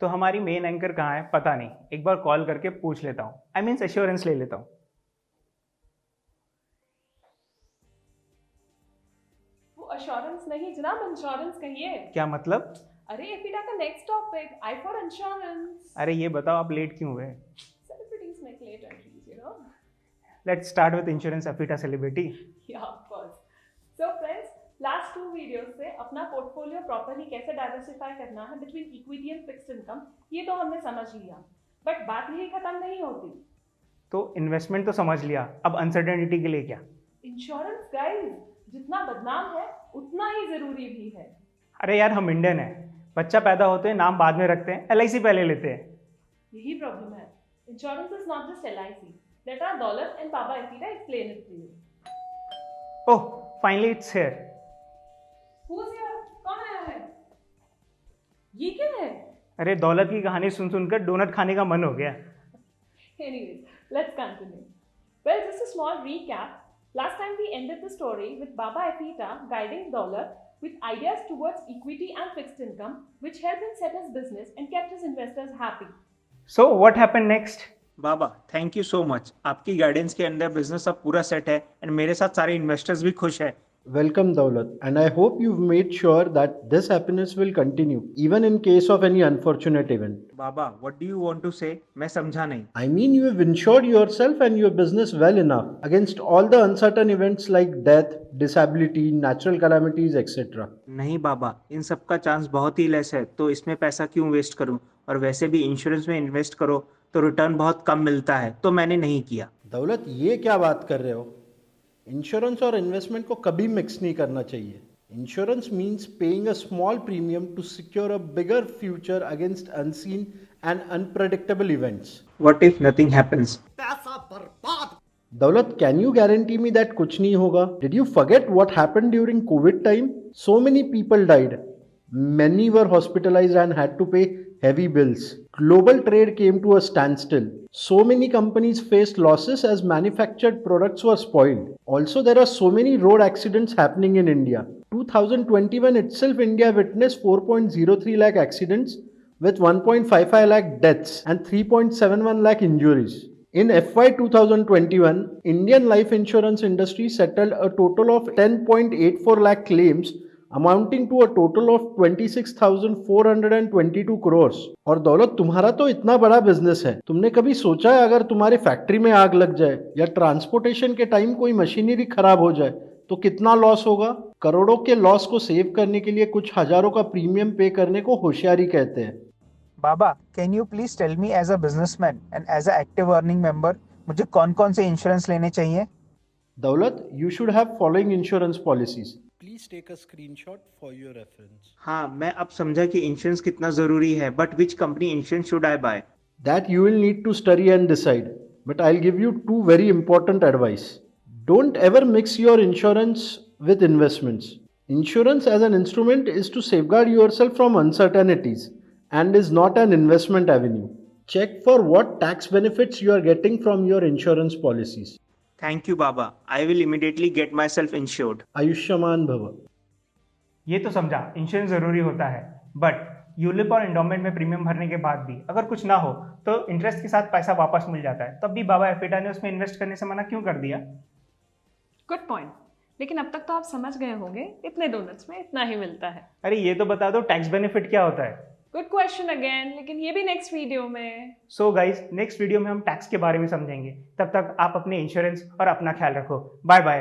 तो हमारी main anchor कहाँ है पता नहीं, एक बार कॉल करके पूछ लेता हूँ, आई मीन्स एश्योरेंस ले लेता हूँ। वो अश्योरेंस नहीं जनाब, इंश्योरेंस कहिए। क्या मतलब? अरे एफिडा का next topic, I for insurance. अरे ये बताओ आप लेट क्यों हुए? Celebrities make late entries, you know. Let's start with insurance एफिटा celebrity. Yeah, of course. So friends, last 2 videos से अपना पोर्टफोलियो प्रॉपर्ली कैसे डाइवर्सिफाई करना है between equity and fixed income, ये तो हमने समझ लिया, बट बात यही खत्म नहीं होती। तो इन्वेस्टमेंट तो समझ लिया, अब अनसर्टेनिटी के लिए क्या? इंश्योरेंस गाइस, जितना बदनाम है उतना ही जरूरी भी है। अरे यार हम इंडियन है, बच्चा पैदा होते हैं नाम बाद में रखते हैं, LIC पहले लेते हैं। यही प्रॉब्लम है। Insurance is not just LIC। Let our Daulat and Baba एफिडा explain it to you. Oh finally it's here. Who's here? कौन आया है? ये क्या है? अरे दौलत की कहानी सुन सुनकर डोनट खाने का मन हो गया। Anyways, let's continue. Well, just a small recap. Last time we ended the story with Baba Efita guiding Daulat with ideas towards equity and fixed income, which helped him set his business and kept his investors happy. So what happened next? Baba thank you so much, आपकी guidance के अंदर business अब पूरा set है and मेरे साथ सारे investors भी खुश हैं। Welcome, Daulat, and I hope you've made sure that this happiness will continue even in case of any unfortunate event. बाबा what do you want to say? मैं समझा नहीं। I mean, you have insured yourself and your business well enough against all the uncertain events like death, disability, natural calamities, etc. नहीं बाबा, इन सब का chance बहुत ही less है, तो इसमें पैसा क्यों वेस्ट करूं? और वैसे भी इंश्योरेंस में इन्वेस्ट करो तो रिटर्न बहुत कम मिलता है, तो मैंने नहीं किया। दौलत, ये क्या बात कर रहे हो? इंश्योरेंस और इन्वेस्टमेंट को कभी मिक्स नहीं करना चाहिए। Insurance means paying a small premium to secure a bigger future against unseen and unpredictable events. What if nothing happens? Daulat, can you guarantee me that कुछ नहीं होगा? Did you forget what happened during COVID time? So many people died. Many were hospitalized and had to pay heavy bills. Global trade came to a standstill. So many companies faced losses as manufactured products were spoiled. Also, there are so many road accidents happening in India. 2021 itself, India witnessed 4.03 lakh accidents with 1.55 lakh deaths and 3.71 lakh injuries. In FY 2021, Indian life insurance industry settled a total of 10.84 lakh claims amounting to a total of 26,422 crores. और दौलत, तुम्हारा तो इतना बड़ा business है, तुमने कभी सोचा है अगर तुम्हारे फैक्ट्री में आग लग जाए या ट्रांसपोर्टेशन के टाइम कोई मशीनरी खराब हो जाए तो कितना लॉस होगा? करोड़ों के लॉस को सेव करने के लिए कुछ हजारों का प्रीमियम पे करने को होशियारी कहते हैं। Baba can you please tell me as a businessman and as a active earning member मुझे कौन कौन से इंश्योरेंस लेने चाहिए? Daulat, you should have following insurance policies. Please take a screenshot for your reference. हाँ मैं अब समझा कि इंश्योरेंस कितना जरूरी है, but which company insurance should I buy? That you will need to study and decide. But I'll give you two very important advice. Don't ever mix your insurance with investments. Insurance as an instrument is to safeguard yourself from uncertainties and is not an investment avenue. Check for what tax benefits you are getting from your insurance policies. Thank you Baba, I will immediately get my self insured. Ayushman Bhava. ये तो समझा insurance जरूरी होता है, but ULIP और endowment में premium भरने के बाद भी अगर कुछ ना हो तो इंटरेस्ट के साथ पैसा वापस मिल जाता है, तब भी बाबा एफिटा ने उसमें इन्वेस्ट करने से मना क्यों कर दिया? Good point. लेकिन अब तक तो आप समझ गए होंगे, इतने डोनट्स में इतना ही मिलता है। अरे ये तो बता दो टैक्स बेनिफिट क्या होता है? गुड क्वेश्चन अगेन, लेकिन ये भी नेक्स्ट वीडियो में। सो गाइज नेक्स्ट वीडियो में हम टैक्स के बारे में समझेंगे। तब तक आप अपने इंश्योरेंस और अपना ख्याल रखो। Bye bye.